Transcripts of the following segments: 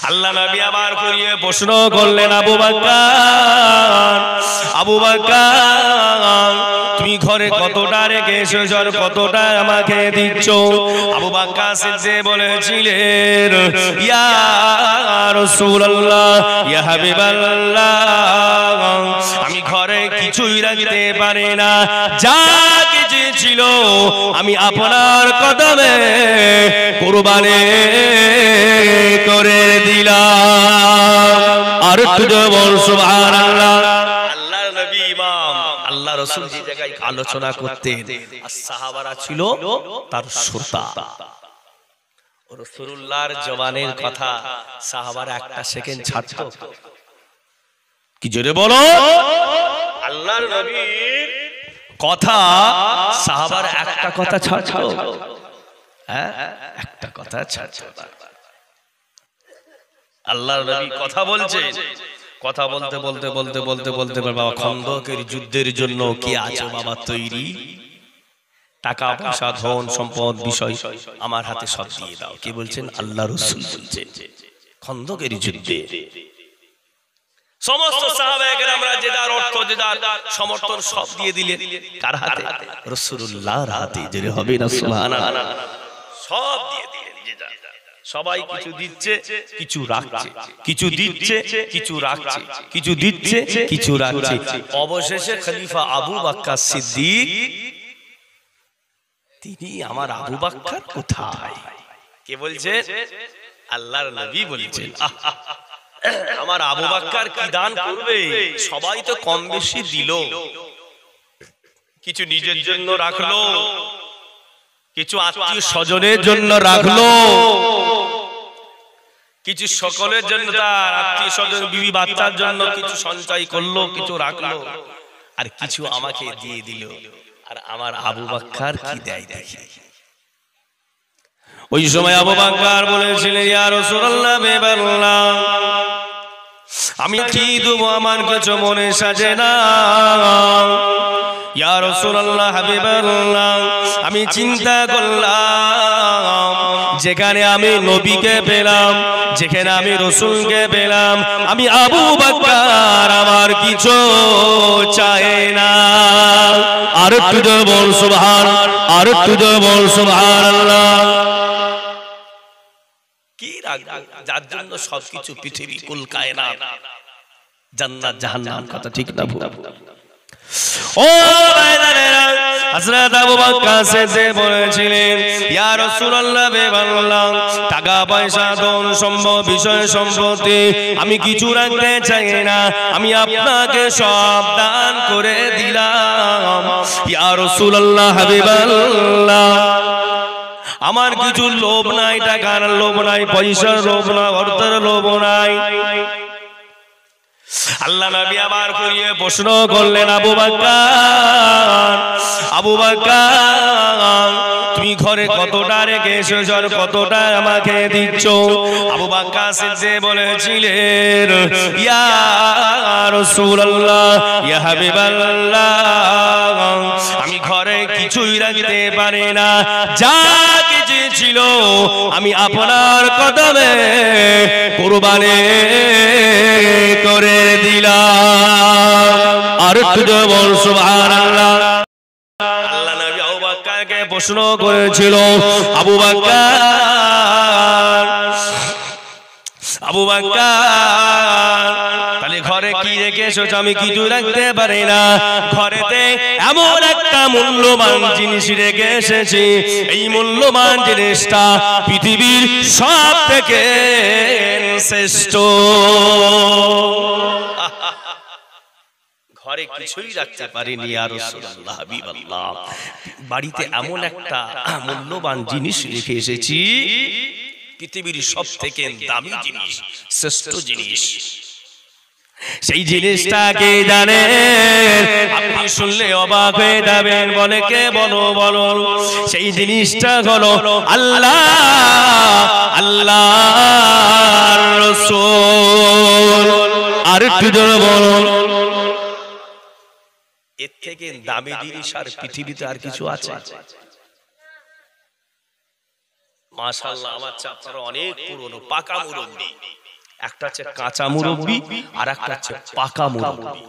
আল্লাহ নবী আবার করিয়ে প্রশ্ন করলেন, আবু বকর, আবু বকর, তুমি ঘরে কতটা রেখে এসেছ আর কতটা আমাকে দিচ্ছ? আবু বকর সিদ্দিক বলেছিলেন, ইয়া রাসূলুল্লাহ, ইয়া হাবিবাল্লাহ, আমি ঘরে কিছুই রাখতে পারি না, যা কিছু ছিল আমি আপনার কদমে কুরবানি করে দিলাম। আর তুই বল সুবহানাল্লাহ। আল্লাহর নবী ইমাম, আল্লাহ রাসূল যে জায়গায় আলোচনা করতেন আর সাহাবারা ছিল তার শ্রোতা। রাসূলুল্লাহর জবানের কথা সাহাবারা একটা সেকেন্ড ছাড়তো? কি জোরে বলো। আল্লাহর নবীর কথা সাহাবারা একটা কথা ছাড়তো? হ্যাঁ, একটা কথা ছাড়তো না। আল্লাহর নবী কথা বলছে, কথা বলতে বলতে বলতে বলতে বলতে বাবা খন্দকের যুদ্ধের জন্য কি আছে বাবা তৈরি? টাকা পয়সা ধন সম্পদ বিষয় আমার হাতে সব দিয়ে দাও। কি বলছেন? আল্লাহ রাসূল বলছেন খন্দকের যুদ্ধে সমস্ত সাহাবায়ে কেরামরা যে যার অর্থ যে যার সমর্থন সব দিয়ে দিলেন। কার হাতে? রাসূলুল্লাহর হাতে। জোরে হবে না সুবহানাল্লাহ। সব দিয়ে দিলেন যে যার। সবাই কিছু দিচ্ছে, কিছু রাখছে, কিছু দিচ্ছে, কিছু রাখছে, কিছু দিচ্ছে, কিছু রাখছে। অবশেষে খলিফা আবু বকর সিদ্দিক, তিনি আমার আবু বকর কোথায়? কে বলছে? আল্লাহর নবী বলছেন, আমার আবু বকর কি দান করবে? সবাই তো কম বেশি দিল, কিছু নিজের জন্য রাখলো, কিছু আত্মীয় স্বজনের জন্য রাখলো, কিছু সকলের জন্য, তার আত্মীয় স্বজন বিবি বাচ্চার জন্য কিছু সঞ্চয় করলো, কিছু রাখলো, আর কিছু আমাকে দিয়ে দিল। আর আমার আবু বকর কি দেয় দেখি। ওই সময় আবু বকর বলেছিলেন, ইয়া রাসূলুল্লাহ, বেবাল্লাহ, আমি কি দেব? আমার কিছু মনে সাজে না। ইয়া রাসূলুল্লাহ, হাবিবাল্লাহ, আমি চিন্তা করলাম, যেখানে আমি নবীকে পেলাম, যেখানে আমি রাসূলকে পেলাম, আমি আবু বকর আমার কিছু চাই না। আর তুই বল সুবহান, আর তুই বল সুবহানাল্লাহ। কি রাখবো যার জন্য সবকিছু পৃথিবী কুল কায়নাত জান্নাত জাহান্নাম, কথা ঠিক না ভুল? ও ভাইরা, হযরত আবু বকর সিদ্দিক বলেছিলেন, ইয়া রাসূলুল্লাহ, বেবাল্লাহ, টাকা পয়সা ধন সম্পদ বিষয় সম্পত্তি আমি কিছু রাখতে চাই না, আমি আপনাকে সব দান করে দিলাম। ইয়া রাসূলুল্লাহ, হাবিবাল্লাহ, আমার কিছু লোভ নাই, টাকার লোভ নাই, পয়সার লোভ নাই, অর্থের লোভ নাই। আল্লাহ নবী আবার করিয়ে প্রশ্ন করলেন, আবু বকর, আবু বকর, তুমি ঘরে কতটা রেখে এসেছ আর কতটা আমাকে দিচ্ছ? আবু বকর সিদ্দিক বলেছিলেন, ইয়া রাসূলুল্লাহ, ইয়া হাবিবাল্লাহ, আমি ঘরে কিছুই রাখতে পারি না, যা কিছু ছিল আমি আপনার কদমে কুরবানি করে দিলাম। আর তুই বল সুবহানাল্লাহ। আল্লাহ নবী আবু বকরকে প্রশ্ন করেছিল, আবু বকর, আবু বকর, তাহলে ঘরে কি রেখে এসেছ? আমি কিছু রাখতে পারি না, ঘরেতে এমন একটা মূল্যবান জিনিস রেখে এসেছি, এই মূল্যবান জিনিসটা পৃথিবীর সব থেকে শ্রেষ্ঠ। ঘরে কিছুই রাখতে পারিনি ইয়া রাসূলুল্লাহ, হাবিবাল্লাহ, বাড়িতে এমন একটা মূল্যবান জিনিস রেখে এসেছি, পৃথিবীর সব থেকে দামি জিনিস, শ্রেষ্ঠ জিনিস। সেই জিনিসটাকে জানেন? আপনি শুনলে অবাক হয়ে যাবেন। বলে কে? বলো বলো। সেই জিনিসটা হলো আল্লাহ, আল্লাহর রাসূল। আর একটু জোরে বলো। এর থেকে দামি জিনিস আর পৃথিবীতে আর কিছু আছে? মাশাআল্লাহ, আমার চেয়ে আপনারা অনেক পুরনো পাকা মুরব্বি। একটা হচ্ছে কাঁচা মুরব্বি আর একটা হচ্ছে পাকা মুরব্বি।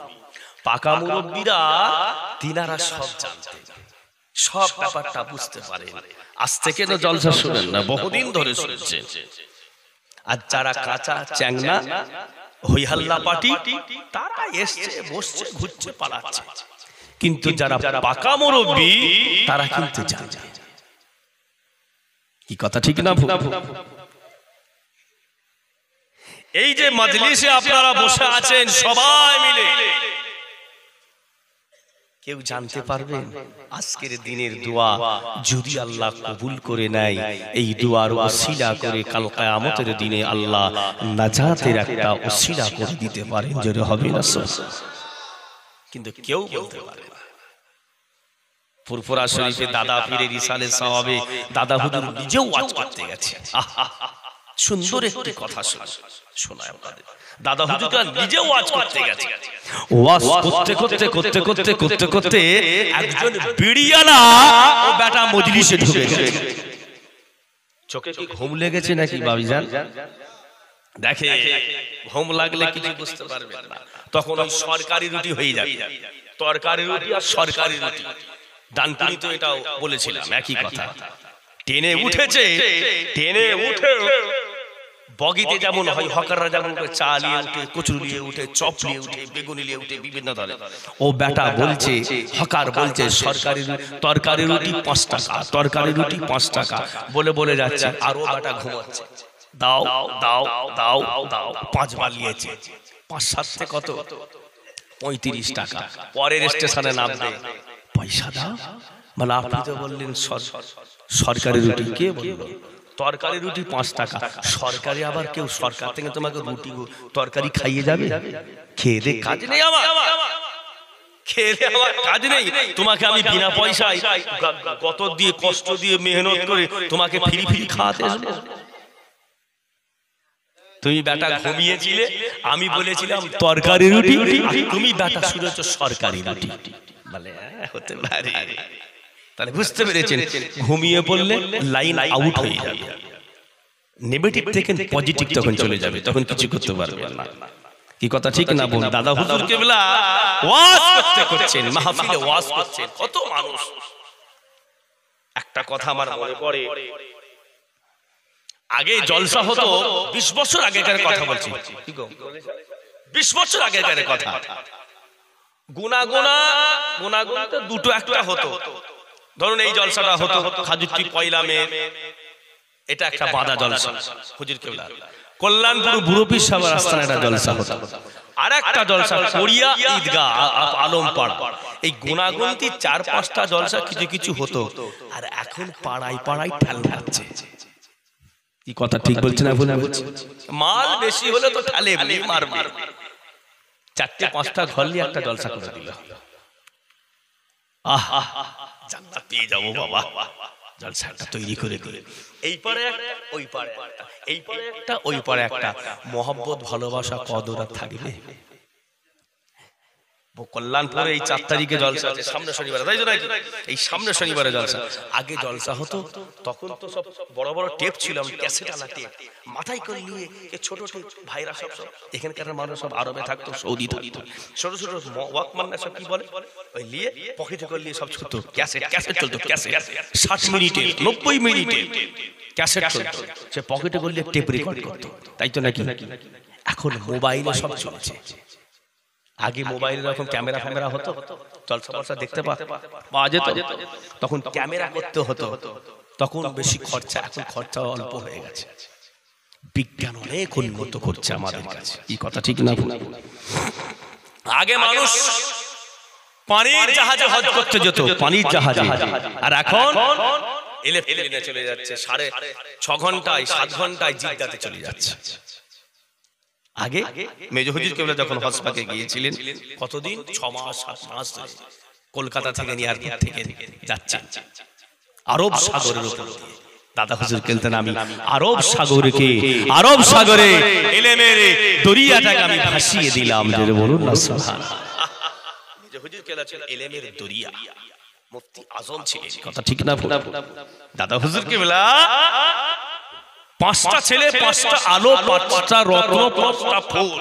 পাকা মুরব্বিরা তিনারা সব জানতেন, সব ব্যাপারটা বুঝতে পারেন। আজ থেকে তো জলসা শুনেন না, বহুদিন ধরে শুনছেন। আর যারা কাঁচা চ্যাংনা হইহাল্লা পাটি, তারা এসছে বসছে ঘুরছে পালাচ্ছে। কিন্তু যারা পাকা মুরব্বি তারা কিন্তু জানে। কি কথা ঠিক না? এই যে মজলিসে আপনারা বসে আছেন সবাই মিলে, কেউ জানতে পারবেন আজকের দিনের দোয়া যদি আল্লাহ কবুল করে নেয়, এই দোয়ার ওসিলা করে কাল কিয়ামতের দিনে আল্লাহ নাজাতের একটা ওসিলা করে দিতে পারেন, জোরে হবে না? কিন্তু কেউ বলতে পারে না। ফুরফুরা শরীফে দাদা পীরের ইসালে সাহাবে দাদা হুজুর নিজেও ওয়াজ করতে গেছে। সুন্দর একটি কথা শোনায় আপনাদের। দাদা হুজুর নিজেও ওয়াজ করতে গেছে। ওয়াজ করতে করতে করতে করতে করতে করতে একজন বিড়িয়ালা ও বেটা মজলিসে ঢুকে গেছে। চোখে কি ঘুম লেগেছে নাকি বাবিজান? দেখে ঘুম লাগলে কিছু বুঝতে পারবেন না, তখন ওই সরকারি রুটি হয়ে যাবে। তরকারি রুটি আর সরকারি রুটি, ডানকুনি তো এটাও বলেছিলাম একই কথা। টেনে উঠেছে, টেনে উঠে বগিতে যেমন হয় হকাররা যেমন চা নিয়ে উঠে, কচুরি নিয়ে উঠে, চপ নিয়ে উঠে, বেগুনি নিয়ে উঠে, বিভিন্ন ধরনের। ও বেটা বলছে, হকার বলছে তরকারি রুটি 5 টাকা, তরকারি রুটি 5 টাকা বলে বলে যাচ্ছে। আর ও বেটা ঘুমাচ্ছে, দাও দাও দাও দাও 5 বার নিয়েছে। 5-7 কত? 35 টাকা। পরের স্টেশনে নামবে, পয়সা দাও। মানে আপনি তো বললেন সরকারি রুটি, কে বলল তরকারি রুটি 5 টাকা? সরকারি আবার কেউ সরকার থেকে তোমাকে রুটি তরকারি খাইয়ে যাবে? খেয়ে দে কাজ নেই আমার, খেয়ে দে আমার কাজ নেই। তোমাকে আমি বিনা পয়সায় কত দিয়ে কষ্ট দিয়ে মেহনত করে তোমাকে ফ্রি ফ্রি খাওয়াতে আসবো? তুমি বেটা ঘুমিয়েছিলে, আমি বলেছিলাম তরকারি রুটি, তুমি বেটা শুনেছ সরকারি রুটি। বলে হতে পারে। তাহলে বুঝতে পেরেছেন, ঘুমিয়ে পড়লে লাইন আউট হয়ে যাবে, নেগেটিভ থেকে পজিটিভ তখন চলে যাবে, তখন কিছু করতে পারবেন না। কি কথা ঠিক না বল? দাদা হুজুর কেবলা ওয়াজ করতে করছেন, মাহফিলে ওয়াজ করছেন, কত মানুষ। একটা কথা আমার মনে পড়ে, আগে জলসা হতো 20 বছর আগেকার কথা বলছি, 20 বছর আগেকার কথা। গুনা তো দুটো একটা হতো। ধরুন এই জলসাটা হতো খাজুরটি পয়লা মে, এটা একটা বাঁধা জলসা হুজুর কেবলা। কল্যাণপুর বুড়ো পীর সাহেবের আস্তানায় একটা জলসা হতো। আর একটা জলসা কোরিয়া ঈদগাহ আলমপাড়া। এই গুনাগুনতি 4-5টা জলসা কিছু কিছু হতো। আর এখন পাড়ায় পাড়ায় ঠেল খাচ্ছে। কি কথা ঠিক বলছেন না? মাল বেশি হলে তো ঠেলে মারবে। 4-5টা ঘর নিয়ে একটা জলসা করে দিল। জান্নাত পেয়ে যাবো বাবা, জলসাটা তৈরি করে দিল। এই পারে একটা, ওই পারে একটা, এই পারে একটা, ওই পারে একটা, মহব্বত ভালোবাসা কদর আর থাকবে। কল্যাণপুরে এই 4 তারিখে জলসা আছে, সামনে শনিবার, তাই তো নাকি? এই সামনে শনিবারে জলসা। আগে জলসা হতো তখন তো সব বড় বড় টেপ ছিল, ক্যাসেট আলা টেপ, মাথায় করে নিয়ে ছোট ছোট ভাইরা সব এখানকার মানুষ সব আরবে থাকতো, সৌদি থাকতো, ছোট ছোট ওয়াকম্যান সব কি বলে ওই নিয়ে পকেটে করে নিয়ে সব ছোট ক্যাসেট চলতো। ক্যাসেট 60 মিনিটে 90 মিনিটে ক্যাসেট চলতো, সে পকেটে করলে টেপ রেকর্ড করতো, তাই তো নাকি? এখন মোবাইলে সব চলছে। আগে মোবাইলে যখন ক্যামেরা ফ্যামেরা হতো, জলসা দেখতে পাওয়া যেত, তখন ক্যামেরা করতে হতো, তখন বেশি খরচা। এখন খরচা অল্প হয়ে গেছে, বিজ্ঞান অনেক উন্নত করছে আমাদের কাছে। এই কথা ঠিক না? আগে মানুষ পানির জাহাজে হজ করতে যেত, পানির জাহাজে, আর এখন এলিভেটরে চলে যাচ্ছে, 6.5 ঘন্টায় 7 ঘন্টায় জিদ্দাতে চলে যাচ্ছে। আগে মেজো হুজুর কেবলা যখন হজ পাকে গিয়েছিলেন, কতদিন? 6 মাস 7 মাস ধরে কলকাতা থেকে এয়ারপোর্ট থেকে যাচ্ছে আরব সাগরের উপর। দাদা হুজুর বলতেন, আমি আরব সাগরে ইলমের দরিয়াটাকে আমি ভাসিয়ে দিলাম। যে বলুন না সুবহানাল্লাহ। মেজো হুজুর কেবলা ছিল ইলমের দরিয়া, মুফতি আজম ছিলেন। কথা ঠিক না? দাদা হুজুর কেবলা 5টা ছেলে, 5টা আলো, 5টা রত্ন, 5টা ফুল,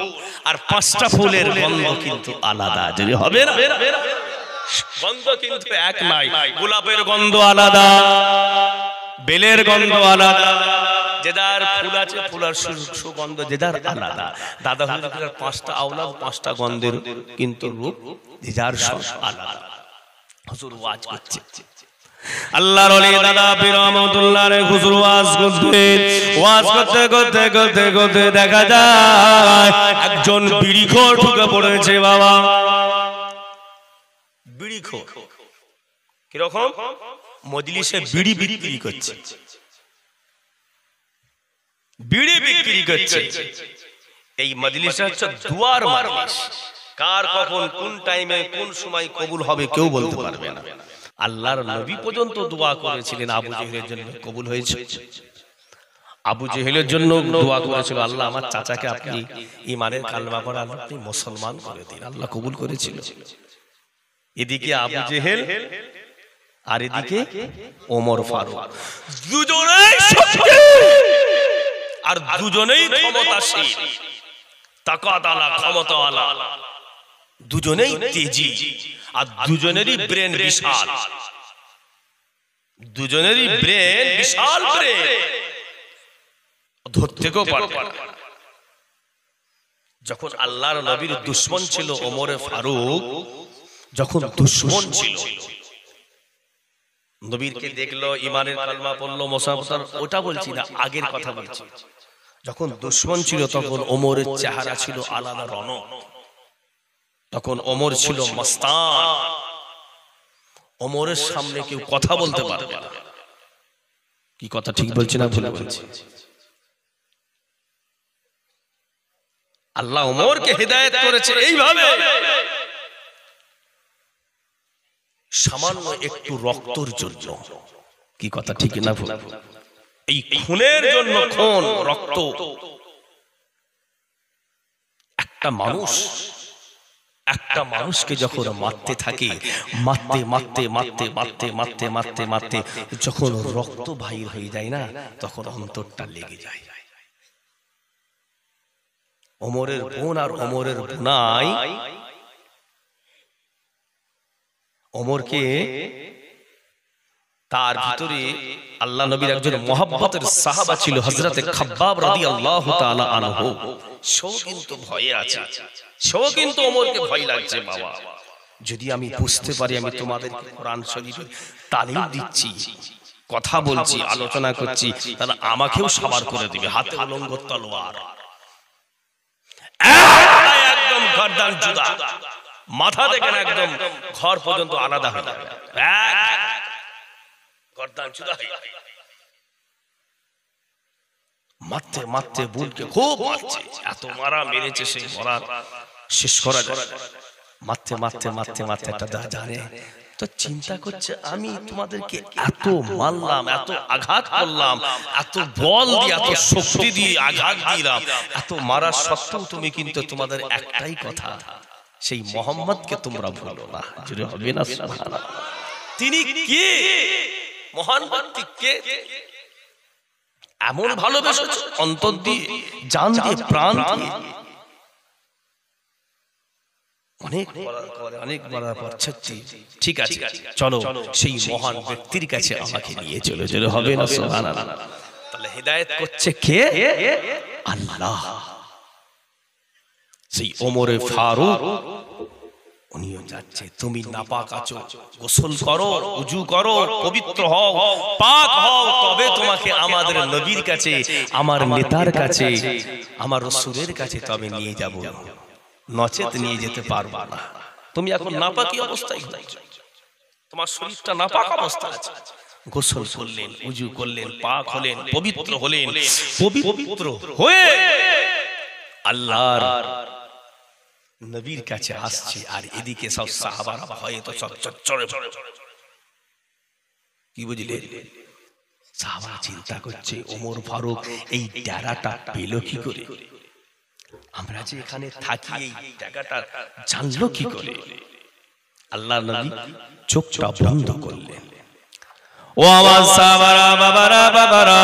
আর 5টা ফুলের গন্ধ কিন্তু আলাদা। যদি হবে না, গন্ধ কিন্তু এক নাই। গোলাপের গন্ধ আলাদা, বেলের গন্ধ আলাদা, যেদার ফুল আছে ফুলের সুগন্ধ যেদার আলাদা। দাদা হুজুরের 5টা আওলাদ, 5টা গন্ধের কিন্তু রূপ যেদার সব আলাদা। হুজুর ওয়াজ করছে, আল্লাহর ওলি দাদা পীর রহমাতুল্লাহ আলাইহি হুজুর ওয়াজ করতে দেখা যায় একজন বিড়িখোর ঢুকে পড়েছে। বাবা, বিড়িখোর কিরকম? মজলিসে বিড়ি বিক্রি করছে, বিড়ি বিক্রি করছে। এই মজলিসটা হচ্ছে দুয়ার মজলিস, কার কখন কোন টাইমে কোন সময় কবুল হবে কেউ বলতে পারবে না। আল্লাহর নবী পর্যন্ত দোয়া করেছিলেন, আবু জেহেলের জন্য কবুল হয়েছে। আবু জেহেলের জন্য দোয়া করেছিল, আল্লাহ আমার চাচাকে আপনি ঈমানের কালেমা পড়ে আপনি মুসলমান করে দিন, আল্লাহ কবুল করেছিল। এদিকে আবু জেহেল আর এদিকে ওমর ফারুক, দুজনেই শক্তি আর দুজনেই ক্ষমতাশীল, তাকওয়াওয়ালা, ক্ষমতাওয়ালা, দুজনেই তেজি, আর দুজনেরই ব্রেন বিশাল, দুজনেরই ব্রেন বিশাল, ব্রেন ধরতেও পারে। যখন আল্লাহর নবীর দুশমন ছিল ওমর ফারুক, যখন দুশমন ছিল, নবীরকে দেখলো, ঈমানের কালেমা পড়লো, মুসাফার, ওটা বলছি না, আগের কথা বলছি। যখন দুশমন ছিল তখন ওমরের চেহারা ছিল আলাদা রণক, তখন ওমর ছিল মস্তান, ওমরের সামনে কেউ কথা বলতে পারবে না। কি কথা ঠিক বলছি না ভুল বলছি? আল্লাহ ওমরকে হিদায়াত করেছে এইভাবে, সামান্য একটু রক্তর জন্য। কি কথা ঠিক না ভুল? এই খুনের জন্য, খুন, রক্ত। একটা মানুষকে যখন মারতে থাকে, মারতে যখন রক্ত বাহির হয়ে যায় না, তখন অন্তরটা লেগে যায়। ওমরের বোন আর ওমরের বোনাই ওমরকে, তার ভিতরে আল্লাহ নবীর একজন মহব্বতের সাহাবা ছিল হযরতে খাব্বাব রাদিয়াল্লাহু তাআলা আনহু। সেও কিন্তু ভয়ে আছে, সেও কিন্তু ওমরকে ভয় লাগছে। বাবা, যদি আমি বুঝতে পারি আমি তোমাদেরকে কোরআন শরীফের তালিম দিচ্ছি, কথা বলছি, আলোচনা করছি, তাহলে আমাকেও সাবার করে দিবে। হাতে উলঙ্গ তলোয়ার, একদম গর্দান জুদা, মাথা থেকে একদম ঘর পর্যন্ত আলাদা হয়ে যাবে, গর্দান জুদা। মারতে বুলকে খুব মারছে, এত মারা মেরেছে, সেই মারা শেষ করা যায়। মারতে একটা জানে তো চিন্তা করছে, আমি তোমাদেরকে এত মারলাম, এত আঘাত করলাম, এত বল দিয়ে, এত শক্তি দিয়ে আঘাত দিলাম, এত মারা সত্ত্বেও তুমি কিন্তু তোমাদের একটাই কথা, সেই মোহাম্মদকে তোমরা ভুলো না। জুড়ে হবে না সুবহানাল্লাহ? তিনি কে? মহান ব্যক্তি কে? এমন ভালোবেসেছে অন্তর দিয়ে, জান দিয়ে, প্রাণ দিয়ে। অনেক বলার পর ঠিক আছে, চলো সেই মহান ব্যক্তির কাছে আমাকে নিয়ে চলো। চলো হবে না সুবহানাল্লাহ? তাহলে হিদায়াত করছে কে? আল্লাহ। সেই ওমরে ফারুক উনিও যাচ্ছে, তুমি নাপাক আছো, গোসল করো, উজু করো, পবিত্র হও, পাক হও, তবে তোমাকে আমাদের নবীর কাছে, আমার নেতার কাছে, আমার রাসূলের কাছে তবে নিয়ে যাব, নচেত নিয়ে যেতে পারবা না। তুমি এখন নাপাকি অবস্থায়, তোমার শরীরটা নাপাক অবস্থা আছে। গোসল করলেন, উজু করলেন, পাক হলেন, পবিত্র হলেন, পবিত্র হয়ে আল্লাহর নবীর কাছে আসছে। আর এদিকে সব সাহাবারা ভয়ে তো সব চড়ে পড়ে। কি বুঝলে? সাহাবারা চিন্তা করছে, ওমর ফারুক এই ডেরাটা পেল কি করে? আমরা যে এখানে থাকি এই জায়গাটা জানলো কি করে? আল্লাহর নবী চোখটা বন্ধ করলেন। ও আমার সাহাবারা, বাবারা,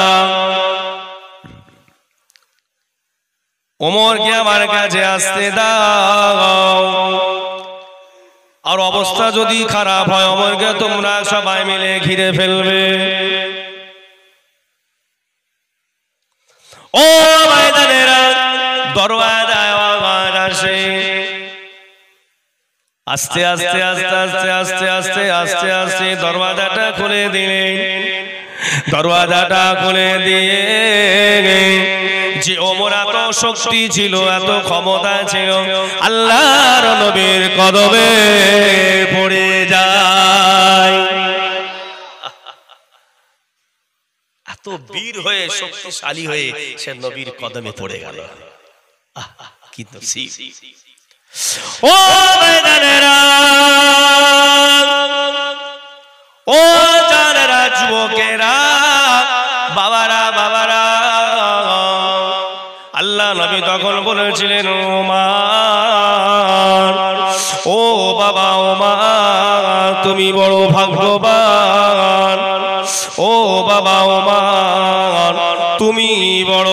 ওমরকে আমার কাছে আসতে দাও, আর অবস্থা যদি খারাপ হয় ওমরকে তোমরা সবাই মিলে ঘিরে ফেলবে। ও ভাইদানেরা, দরওয়াজায় আওয়াজ আসে। আস্তে আস্তে আস্তে আস্তে আস্তে আস্তে আস্তে আস্তে দরওয়াজাটা খুলে দিলেন। দরওয়াজাটা খুলে দিয়ে যে ওমর এত শক্তি ছিল, এত ক্ষমতা ছিল, আল্লাহর নবীর কদমে পড়ে যায়। এত বীর হয়ে, শক্তিশালী হয়ে সে নবীর কদমে পড়ে গেল। কি নসিব! ও ভাইদানেরা, ও জানেরা, যুবকেরা, বাবারা, বাবারা, আল্লাহ নবী তখন বলেছিলেন, ওমর, ও বাবা ওমর, তুমি বড় ভাগ্যবান। ও বাবা ওমর, তুমি বড়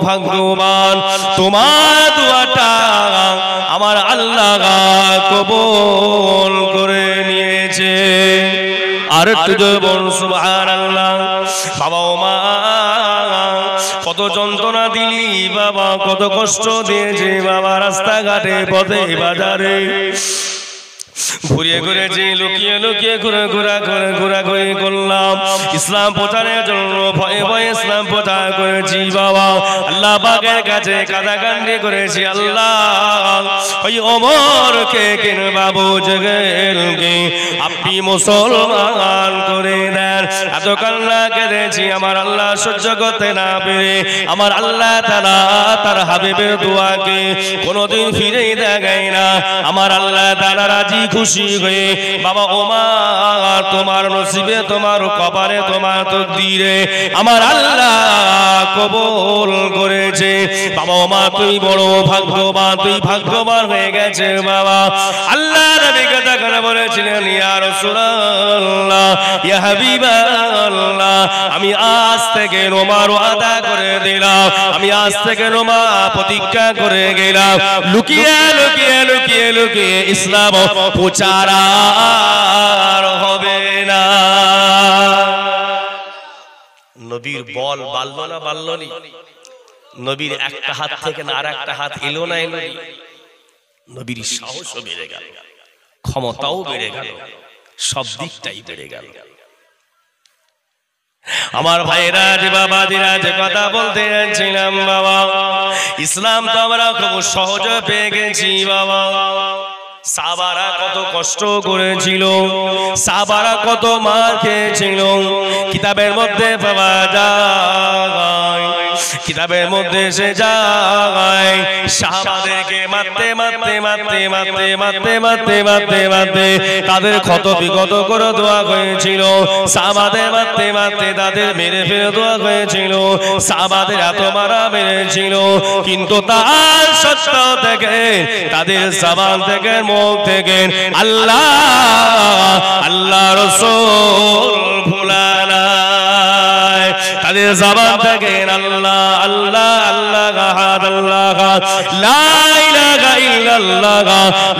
ভাগ্যবান। তোমার দুয়াটা আমার আল্লাহ কবুল করে নিয়েছে। আর তুই বল সুবহানাল্লাহ। বাবা ওমর, কত যন্ত্রণা দিলি বাবা, কত কষ্ট দিয়েছে বাবা, রাস্তাঘাটে পথে বাজারে ঘুরিয়ে ঘুরেছি, লুকিয়ে লুকিয়ে ঘোরাঘুরি করলাম। ইসলাম প্রচারের জন্য ভয়ে ভয়ে ইসলাম প্রচার করেছি বাবা। আল্লাহ পাকের কাছে কাঁদাকান্দি করেছি। আল্লাহ ওই ওমরকে কিংবা বুঝগেলকে আপনি মুসলমান করে দেন। এত কান্না কেঁদেছি আমার আল্লাহ সহ্য করতে না পেরে আমার আল্লাহ তাআলা তার হাবিবের দোয়াকে কোনোদিন ফিরেই দেখায় না। আমার আল্লাহ তাআলা রাজি খুশি হয়ে বাবা ওমর তোমার নসিবে, তোমার কপালে, তোমার তকদিরে আমার আল্লাহ কবুল করেছে। বাবা ওমর তুই বড় ভাগ্যবান, তুই ভাগ্যবান হয়ে গেছে বাবা। আল্লাহ নবী কথা করে বলেছিলেন, ইয়া রাসূলুল্লাহ, ইয়া হাবিবাল্লাহ, আমি আজ থেকে ওমর ওয়াদা করে দিলাম, আমি আজ থেকে ওমর প্রতিজ্ঞা করে গেলাম, লুকিয়ে লুকিয়ে লুকিয়ে লুকিয়ে ইসলাম প্রচার আর হবে না। নবীর বল বাড়লো না বাড়লো নি? নবীর একটা হাত থেকে না আর একটা হাত এলো না এলো নি? নবীর সাহসও বেড়ে গেল, ক্ষমতাও বেড়ে গেল, সব দিকটাই বেড়ে গেল। আমার ভাইরা, যে বাবাজিরা, যে কথা বলতে যাচ্ছিলাম বাবা, ইসলাম তো আমরা খুব সহজে পেয়ে গেছি বাবা। সাহাবারা কত কষ্ট করেছিল, সাহাবারা কত মার খেয়েছিল, কিতাবের মধ্যে পাওয়া যায়, কিতাবের মধ্যে সে যায় সাহাবাদেরকে মারতে মারতে মারতে মারতে মারতে মারতে মারতে মারতে তাদের ক্ষত বিগত করে দেওয়া হয়েছিল। সাহাবাদের মারতে মারতে তাদের মেরে ফেলে দেওয়া হয়েছিল। সাহাবাদের এত মারা মেরেছিল, কিন্তু তার সত্ত্বেও থেকে তাদের জবান থেকে, মুখ থেকে আল্লাহ আল্লাহ রাসূল ভুলা নাই। তাদের জবান থেকে আল্লাহ আল্লাহ আল্লাহ আল্লাহ, লা ইলাহা ইল্লাল্লাহ,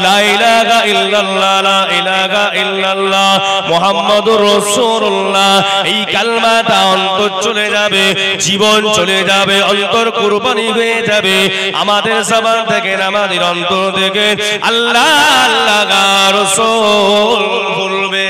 লা ইলাহা ইল্লাল্লাহ, লা ইলাহা ইল্লাল্লাহ মুহাম্মাদুর রাসূলুল্লাহ, এই কালমাটা অন্তর চলে যাবে, জীবন চলে যাবে, অন্তর কুরবানি হয়ে যাবে। আমাদের জবান থেকে, আমাদের অন্তর থেকে আল্লাহ আল্লাহ রাসূল ভুলবে